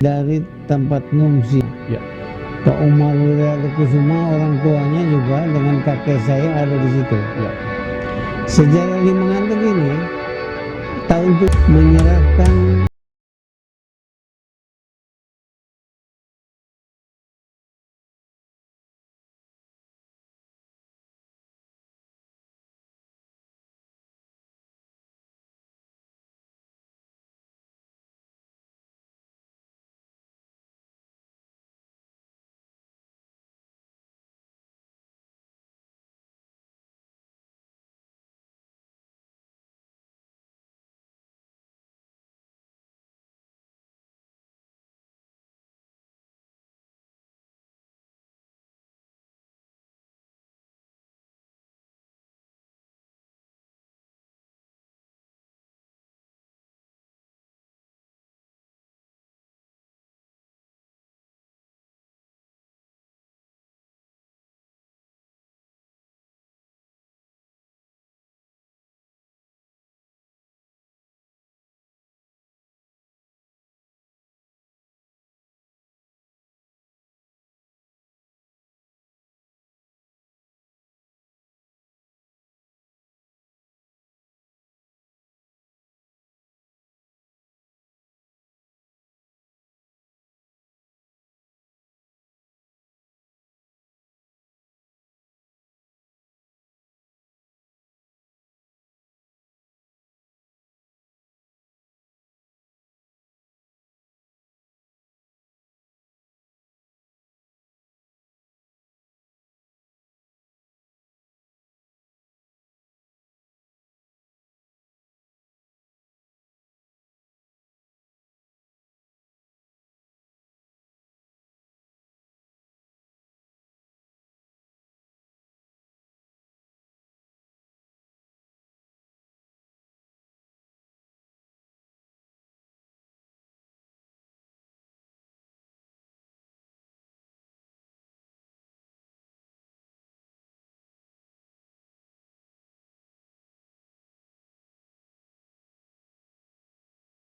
dari tempat ngungsi. Ya. Pak Umar Wiryakusuma orang tuanya juga dengan kakek saya ada di situ. Ya. Sejarah Limangantek ini tahun itu menyerahkan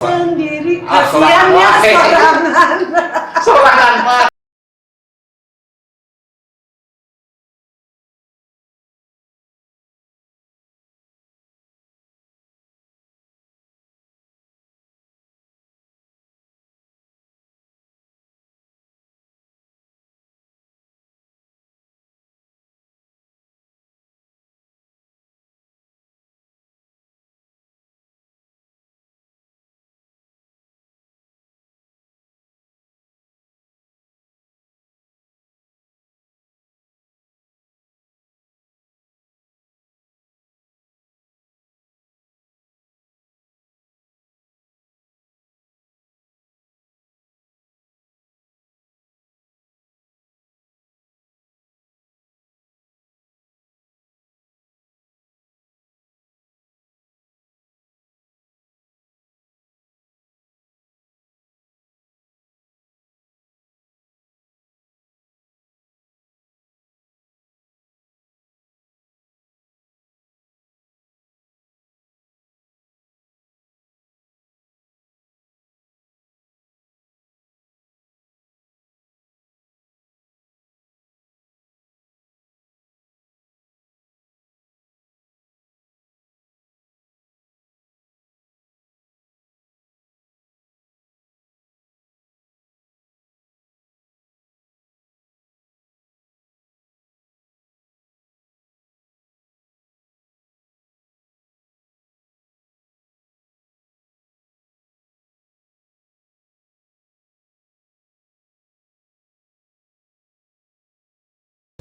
sendiri kasihannya sorangan. Sorangan mah.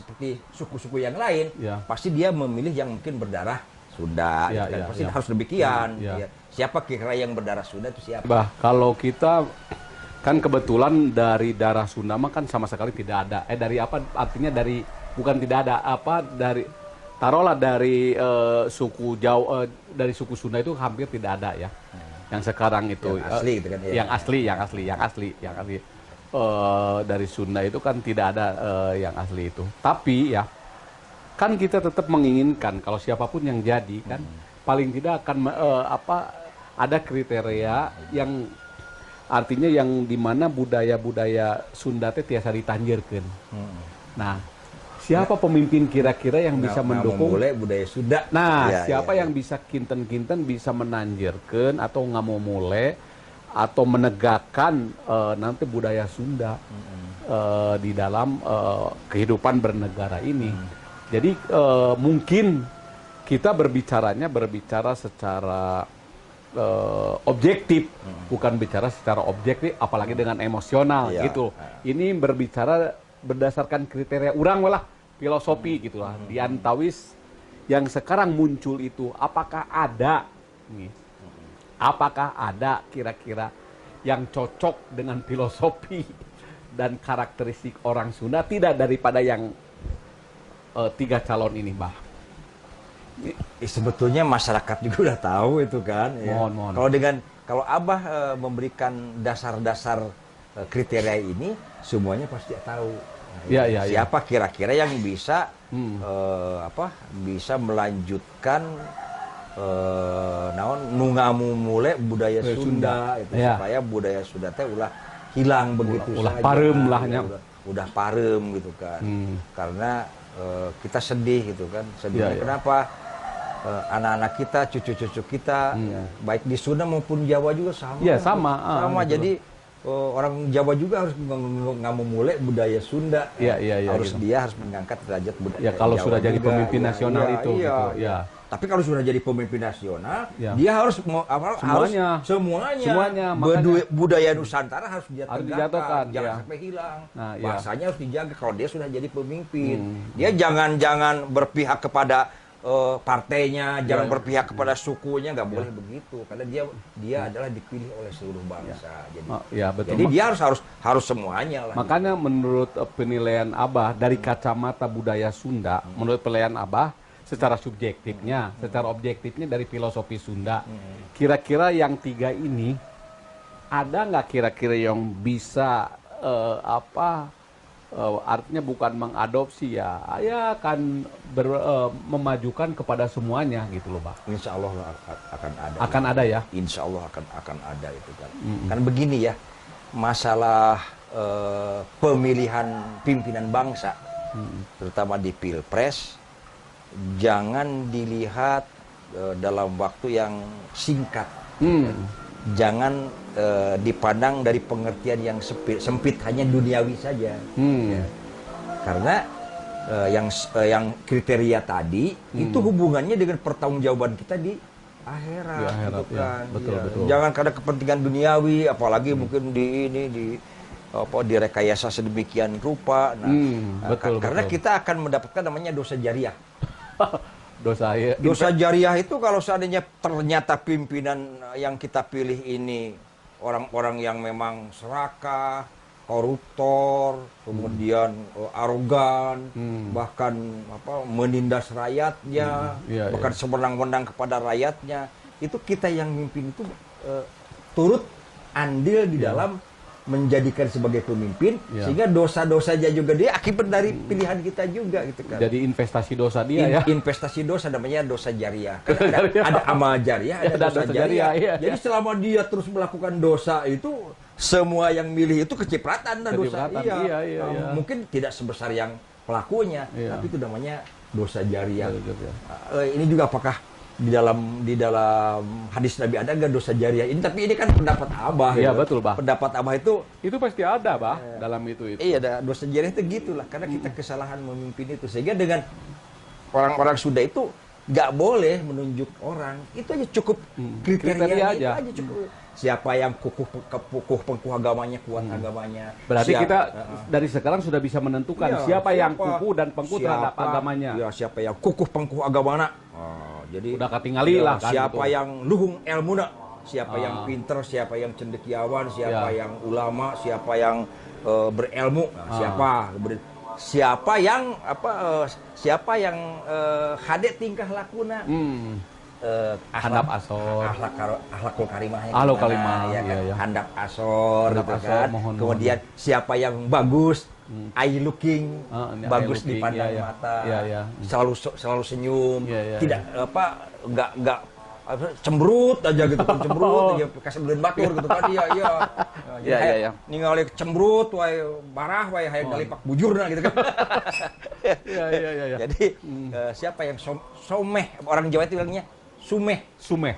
Seperti suku-suku yang lain, pasti dia memilih yang mungkin berdarah Sunda, pasti harus demikian. Siapa kira yang berdarah Sunda itu siapa? Bah, kalau kita kan kebetulan dari darah Sunda mah kan sama sekali tidak ada. Dari apa? Artinya dari bukan tidak ada apa dari taruhlah dari suku Jawa dari suku Sunda itu hampir tidak ada ya. Yang sekarang itu yang asli gitu kan ya. Yang asli. Dari Sunda itu kan tidak ada yang asli itu. Tapi ya kan kita tetap menginginkan kalau siapapun yang jadi kan paling tidak akan ada kriteria yang Artinya yang dimana budaya-budaya Sunda teh tiasa ditanjirkeun. Nah, siapa pemimpin kira-kira yang bisa mendukung budaya Sunda? Nah, siapa yang bisa kinten-kinten bisa menanjirkeun atau ngamumule atau menegakkan nanti budaya Sunda di dalam kehidupan bernegara ini. Jadi mungkin kita berbicara secara objektif, bukan bicara secara objektif, apalagi dengan emosional gitu. Ini berbicara berdasarkan kriteria urang lah, filosofi gitulah. Di antawis yang sekarang muncul itu, apakah ada nih? Apakah ada kira-kira yang cocok dengan filosofi dan karakteristik orang Sunda tidak daripada yang 3 calon ini, Bah? Sebetulnya masyarakat juga udah tahu itu kan. Mohon. Kalau Abah memberikan dasar-dasar kriteria ini, semuanya pasti tahu. Nah, siapa kira-kira yang bisa bisa melanjutkan nungamu mulai budaya Sunda itu, supaya budaya Sunda teh ulah hilang begitu ulah saja. Parem lahnya. Udah parem gitu kan. Karena kita sedih gitu kan. Sedihnya kenapa? Anak-anak kita, cucu-cucu kita, baik di Sunda maupun Jawa juga sama. Iya, sama. Sama. Jadi orang Jawa juga harus ngamumule budaya Sunda. Harus gitu. dia harus mengangkat derajat budaya. Ya, kalau Jawa sudah jadi juga. pemimpin nasional itu gitu. Ya. Tapi kalau sudah jadi pemimpin nasional, dia harus semuanya. Budaya Nusantara harus dia tegakkan, jangan sampai hilang. Nah, bahasanya harus dijaga kalau dia sudah jadi pemimpin. Dia jangan berpihak kepada partainya, jangan berpihak kepada sukunya, nggak boleh begitu, karena dia adalah dipilih oleh seluruh bangsa. Betul. Jadi dia harus semuanya lah. Makanya menurut penilaian Abah dari kacamata budaya Sunda, menurut penilaian Abah secara subjektifnya, secara objektifnya dari filosofi Sunda, kira-kira yang 3 ini ada nggak kira-kira yang bisa artinya bukan mengadopsi ya akan memajukan kepada semuanya gitu loh, Pak. Insya Allah akan ada. Akan ada ya. Insya Allah akan ada itu kan. Kan begini ya, masalah pemilihan pimpinan bangsa, terutama di Pilpres, jangan dilihat dalam waktu yang singkat. Jangan dipandang dari pengertian yang sempit hanya duniawi saja. Ya. Karena yang kriteria tadi itu hubungannya dengan pertanggungjawaban kita di akhirat, gitu kan. Betul. Jangan karena kepentingan duniawi, apalagi mungkin direkayasa sedemikian rupa. Karena kita akan mendapatkan namanya dosa jariah. Dosa jariah itu kalau seandainya ternyata pimpinan yang kita pilih ini orang-orang yang memang serakah, koruptor, kemudian arogan, bahkan menindas rakyatnya, bahkan sewenang-wenang kepada rakyatnya, itu kita yang mimpin itu turut andil di dalam menjadikan sebagai pemimpin, sehingga dosa-dosanya juga dia akibat dari pilihan kita juga gitu kan. Jadi investasi dosa dia investasi dosa namanya dosa jariah. Kan ada amal jariah, ada dosa jariah. Jadi selama dia terus melakukan dosa itu, semua yang milih itu kecipratan dan dosa. Mungkin tidak sebesar yang pelakunya, tapi itu namanya dosa jariah. Ini juga apakah di dalam hadis Nabi ada nggak dosa jariah ini? Tapi ini kan pendapat Abah. Iya, betul, Bah. Pendapat Abah itu pasti ada, Bah, dalam itu. Iya, ada dosa jariah itu gitulah, karena kita kesalahan memimpin itu, sehingga dengan orang-orang Sunda itu nggak boleh menunjuk orang, itu aja cukup kriteria aja. Itu aja cukup. Siapa yang pengkuh agamanya, kuat agamanya. Berarti kita dari sekarang sudah bisa menentukan siapa yang kukuh dan pengkuh terhadap agamanya. Ya, siapa yang pengkuh agamana. Jadi udah ketinggali lah kan. Siapa yang luhung ilmuna, siapa yang pinter, siapa yang cendekiawan, siapa yang ulama, siapa yang berilmu, siapa yang hade tingkah lakuna. Handap asor, akhlakul karimah, handap asor, gitu kan. Kemudian siapa yang bagus, eye looking, bagus di pandang mata, selalu senyum, tidak cemberut aja gitu kan, cemberut aja kasih beliin batur gitu kan, iya. Iya. Ningali cemberut wae marah wae hayang dalipak bujurna gitu kan. Iya. Jadi siapa yang someh, orang Jawa itu bilangnya sumeh. Sumeh.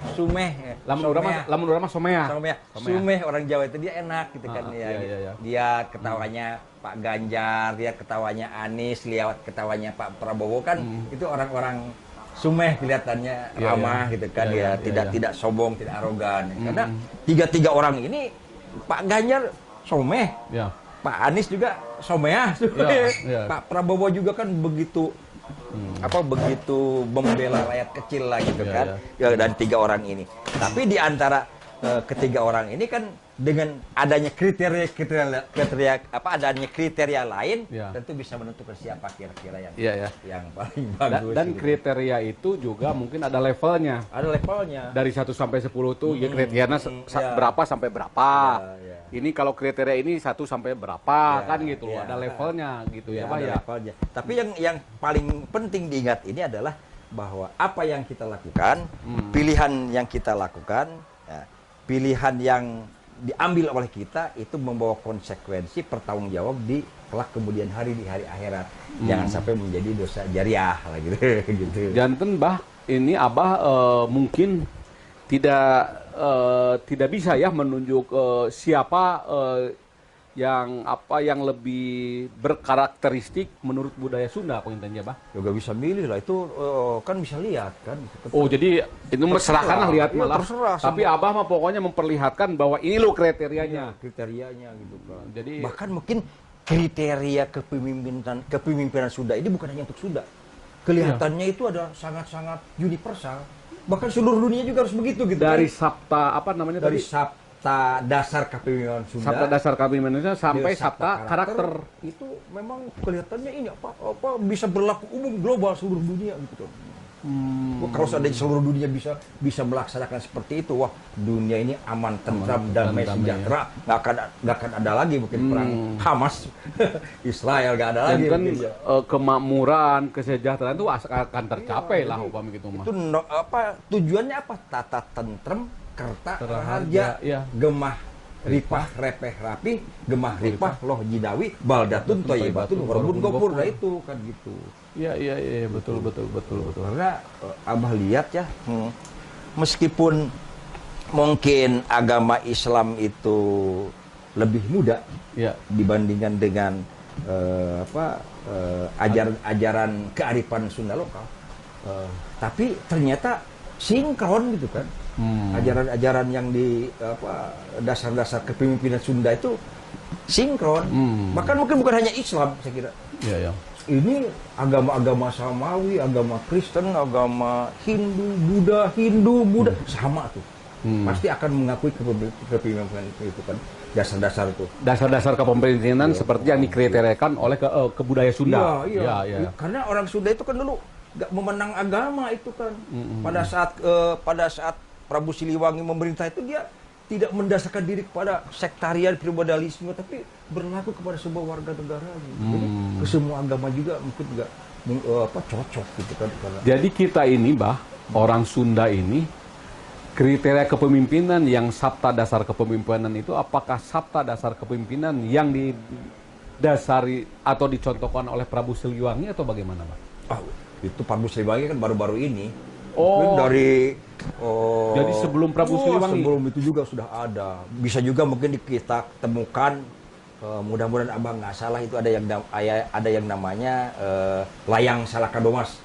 Lamun urang mah somea. Sumeh orang Jawa itu dia enak gitu kan ya. Iya. Dia ketawanya Pak Ganjar, dia ketawanya Anies, lihat ketawanya Pak Prabowo kan itu orang-orang sumeh kelihatannya ramah gitu kan ya, tidak sombong, tidak arogan. Karena tiga orang ini Pak Ganjar someh. Ya. Pak Anies juga someah. Ya. Pak Prabowo juga kan begitu begitu membela rakyat kecil lah gitu kan. Ya, dan 3 orang ini. Tapi di antara ketiga orang ini kan dengan adanya kriteria lain tentu bisa menentukan siapa kira-kira yang paling bagus. Dan kriteria itu juga mungkin ada levelnya. Ada levelnya. Dari 1 sampai 10 tuh ya kriterianya berapa sampai berapa. Ini kalau kriteria ini 1 sampai berapa kan gitu loh. Ada levelnya gitu ya, Pak ya. Levelnya. Tapi yang paling penting diingat ini adalah bahwa apa yang kita lakukan, pilihan yang kita lakukan, pilihan yang diambil oleh kita itu membawa konsekuensi pertanggungjawab di kelak kemudian hari di hari akhirat. Jangan sampai menjadi dosa jariah lah gitu. gitu. Janten Bah, ini Abah mungkin tidak bisa ya menunjuk siapa yang lebih berkarakteristik menurut budaya Sunda pengintannya Bah. Juga bisa milih lah itu kan bisa lihat kan. Oh jadi itu serahkan lah lihat ya, malah. terserah, tapi semua. Abah mah pokoknya memperlihatkan bahwa ini loh kriterianya. Ya, kriterianya gitu kan. Jadi bahkan mungkin kriteria kepemimpinan Sunda ini bukan hanya untuk Sunda. Kelihatannya itu ada sangat-sangat universal. Bahkan seluruh dunia juga harus begitu gitu. Dari kan? sabta apa namanya dari tadi? Sabta dasar kepemimpinan Sunda. Sabta dasar kepemimpinan sampai sabta karakter. Itu memang kelihatannya ini apa bisa berlaku umum global seluruh dunia gitu kan. Kalau seandainya seluruh dunia bisa melaksanakan seperti itu, wah dunia ini aman, tentram, damai, sejahtera. Nggak akan ada lagi mungkin perang Hamas, Israel nggak ada lagi. Kan kemakmuran, kesejahteraan itu akan tercapai lah upama gitu mah. Itu tujuannya apa? Tata tentrem, kerta raharja, gemah ripah repeh rapih, gemah ripah loh jidawi, baldatun toyibatun horbun gopur. Nah itu kan gitu. Iya betul. Karena Abah lihat ya, meskipun mungkin agama Islam itu lebih muda dibandingkan dengan ajaran kearifan Sunda lokal, tapi ternyata sinkron gitu kan. Ajaran-ajaran yang di dasar-dasar kepemimpinan Sunda itu sinkron. Bahkan mungkin bukan hanya Islam saya kira. Iya. Ini agama-agama Samawi, agama Kristen, agama Hindu, Buddha sama tuh. Pasti akan mengakui kepemimpinan itu kan, dasar-dasar itu. Dasar-dasar kepemimpinan seperti yang dikriteriakan oleh ke budaya Sunda. Iya. Karena orang Sunda itu kan dulu nggak memenang agama itu kan. Pada saat Prabu Siliwangi memerintah itu dia tidak mendasarkan diri kepada sektarian feodalisme, tapi berlaku kepada sebuah warga negara gitu. Jadi ke semua agama juga mungkin nggak cocok gitu kan. Jadi kita ini Bah, orang Sunda ini kriteria kepemimpinan yang sabta dasar kepemimpinan itu apakah sabta dasar kepemimpinan yang didasari atau dicontohkan oleh Prabu Siliwangi atau bagaimana Bah? Itu Prabu Siliwangi kan baru-baru ini. Jadi sebelum Prabu Siliwangi? Sebelum itu juga sudah ada. Bisa juga mungkin kita temukan, mudah-mudahan Abang nggak salah, itu ada yang namanya Layang Salakadomas.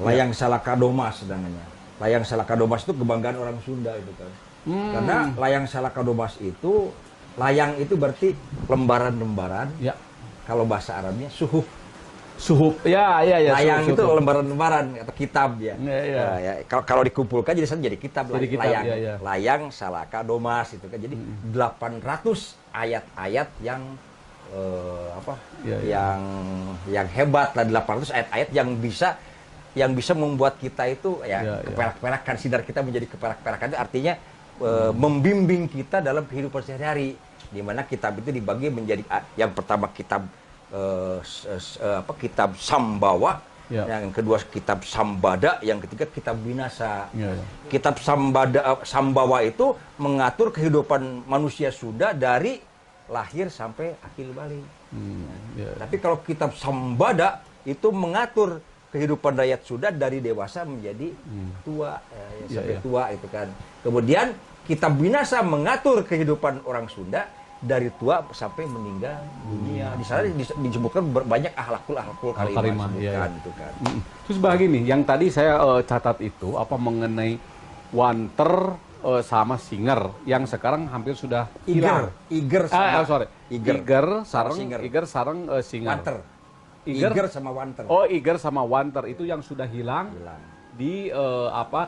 Layang Salakadomas namanya. Layang Salakadomas itu kebanggaan orang Sunda itu kan. Karena Layang Salakadomas itu, layang itu berarti lembaran-lembaran. Ya. Kalau bahasa Arabnya suhuf. Layang itu lembaran-lembaran atau kitab ya. Kalau dikumpulkan jadi kitab. Layang Salakadomas itu kan. Jadi 800 ayat-ayat yang yang hebat lah, 800 ayat-ayat yang bisa membuat kita itu keperak-perakan, sinar kita menjadi keperak-perakan. Itu artinya membimbing kita dalam kehidupan sehari-hari, di mana kitab itu dibagi menjadi yang pertama kitab Sambawa, Ya. Yang kedua kitab Sambada, yang ketiga kitab Winasa. Ya, ya. Kitab Sambawa itu mengatur kehidupan manusia Sunda dari lahir sampai akhir balik. Ya. Tapi kalau kitab Sambada itu mengatur kehidupan rakyat Sunda dari dewasa menjadi tua, sampai tua itu kan. Kemudian kitab Winasa mengatur kehidupan orang Sunda dari tua sampai meninggal dunia. Di sana disebutkan banyak akhlakul karimah Iya. gitu kan. Terus begini, yang tadi saya catat itu apa mengenai Wanter sama Singer yang sekarang hampir sudah hilang. Iger sama Iger sareng Singer. Wanter. Iger sama Wanter. Oh, Iger sama Wanter itu yang sudah hilang Hilang. di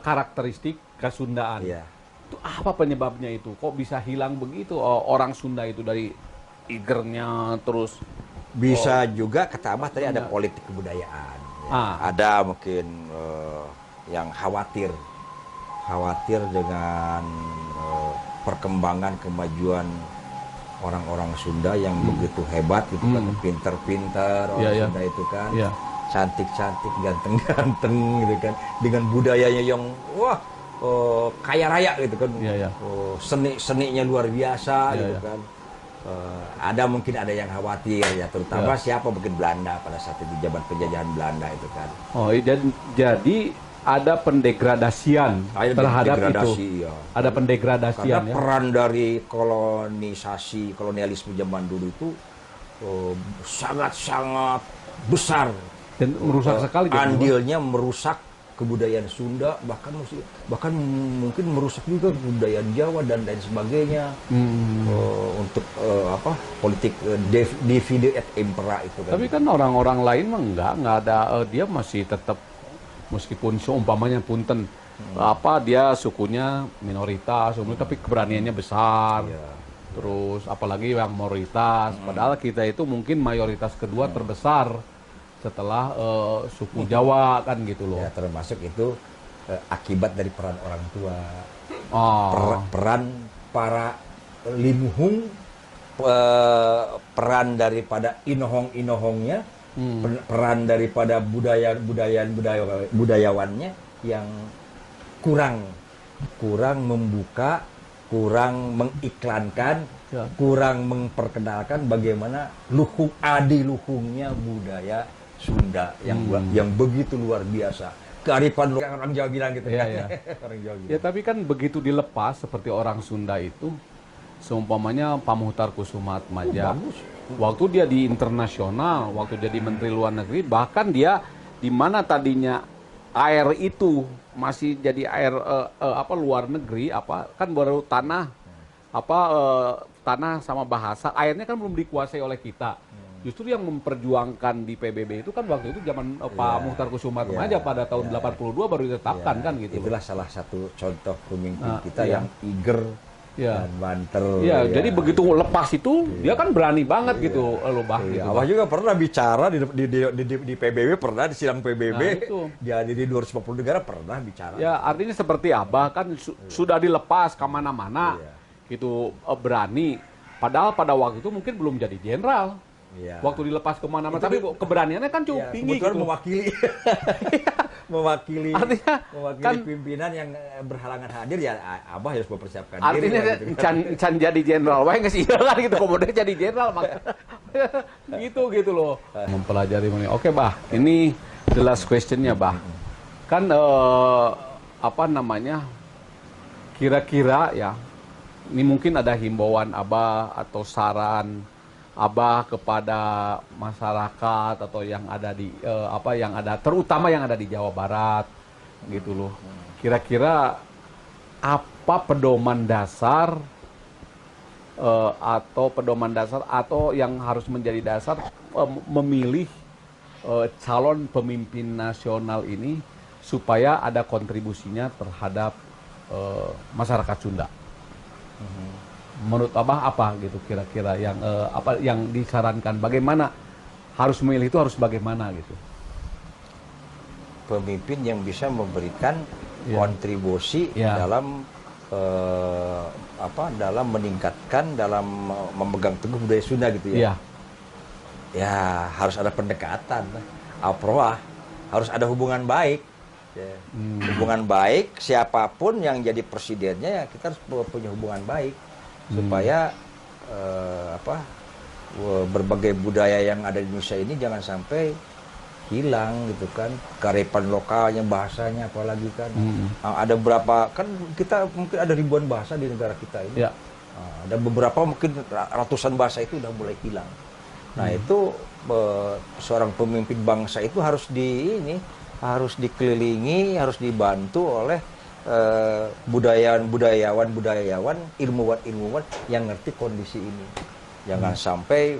karakteristik kesundaan. Iya. Itu apa penyebabnya itu? Kok bisa hilang begitu orang Sunda itu dari Igernya terus? Bisa juga kata Abah tadi ada politik kebudayaan. Ya. Ada mungkin yang khawatir dengan perkembangan kemajuan orang-orang Sunda yang begitu hebat gitu kan, pinter-pinter orang Sunda itu kan, cantik-cantik, ganteng-ganteng gitu kan, dengan budayanya yang kaya raya gitu kan, seninya luar biasa gitu kan. Mungkin ada yang khawatir ya, terutama siapa mungkin Belanda pada saat itu zaman penjajahan Belanda itu kan. Oh, jadi ada pendegradasian terhadap itu. Ya. Ada pendegradasian. Karena peran dari kolonialisme zaman dulu itu sangat-sangat besar Dan merusak sekali. Andilnya merusak kebudayaan Sunda, bahkan mungkin merusak juga kebudayaan Jawa dan lain sebagainya. Untuk politik divide et impera itu kan. Tapi kan orang-orang lain mah enggak ada, dia masih tetap meskipun seumpamanya punten dia sukunya minoritas, tapi keberaniannya besar. Terus apalagi yang mayoritas, padahal kita itu mungkin mayoritas kedua terbesar setelah suku Jawa kan gitu loh. Ya, termasuk itu akibat dari peran orang tua. Peran para limuhung, peran daripada inohong-inohongnya, peran daripada budayawannya yang kurang membuka, kurang mengiklankan, kurang memperkenalkan bagaimana luhungnya budaya Sunda yang begitu luar biasa. Kearifan orang Jawa bilang gitu kan. Orang Jawa bilang. Ya tapi kan begitu dilepas seperti orang Sunda itu, seumpamanya Pak Muhtar Kusumaatmadja, waktu dia di internasional, waktu jadi Menteri Luar Negeri, bahkan dia di mana tadinya air itu masih jadi air luar negeri, kan baru tanah tanah sama bahasa, airnya kan belum dikuasai oleh kita. Justru yang memperjuangkan di PBB itu kan waktu itu zaman Pak Muhtar Kusumaatmadja pada tahun 82 baru ditetapkan kan gitu. Itulah salah satu contoh pemimpin kita yang eager dan banter. Jadi begitu lepas itu dia kan berani banget gitu loh Bah. Gitu, Abah juga pernah bicara di PBB, pernah di sidang PBB, dihadiri 250 negara pernah bicara. Ya artinya seperti Abah kan sudah dilepas kemana-mana gitu, berani. Padahal pada waktu itu mungkin belum jadi jenderal. Waktu dilepas kemana-mana, tapi keberaniannya kan cukup tinggi gitu. Mewakili artinya, kan, pimpinan yang berhalangan hadir, ya Abah harus mempersiapkan artinya diri. Artinya can jadi jenderal, wah nggak sih kan gitu, kemudian jadi jenderal gitu loh. Mempelajari ini. Oke Bah, ini the last questionnya Bah. Kan kira-kira ya, ini mungkin ada himbauan Abah atau saran Abah kepada masyarakat atau yang ada di terutama yang ada di Jawa Barat gitu loh. Kira-kira apa pedoman dasar atau yang harus menjadi dasar memilih calon pemimpin nasional ini supaya ada kontribusinya terhadap masyarakat Sunda. Menurut Abah apa gitu kira-kira yang disarankan, bagaimana harus memilih itu harus bagaimana gitu? Pemimpin yang bisa memberikan kontribusi dalam dalam meningkatkan, dalam memegang teguh budaya Sunda gitu ya. Ya harus ada pendekatan. Aproah harus ada hubungan baik. Ya. Hubungan baik, siapapun yang jadi presidennya ya kita harus punya hubungan baik supaya berbagai budaya yang ada di Indonesia ini jangan sampai hilang gitu kan, kearifan lokalnya, bahasanya apalagi kan. Ada berapa kan kita mungkin ada ribuan bahasa di negara kita ini. Ya. Ada beberapa mungkin ratusan bahasa itu udah mulai hilang. Nah itu seorang pemimpin bangsa itu harus harus dikelilingi, harus dibantu oleh budayawan, ilmuwan yang ngerti kondisi ini. Jangan sampai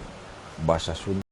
bahasa Sunda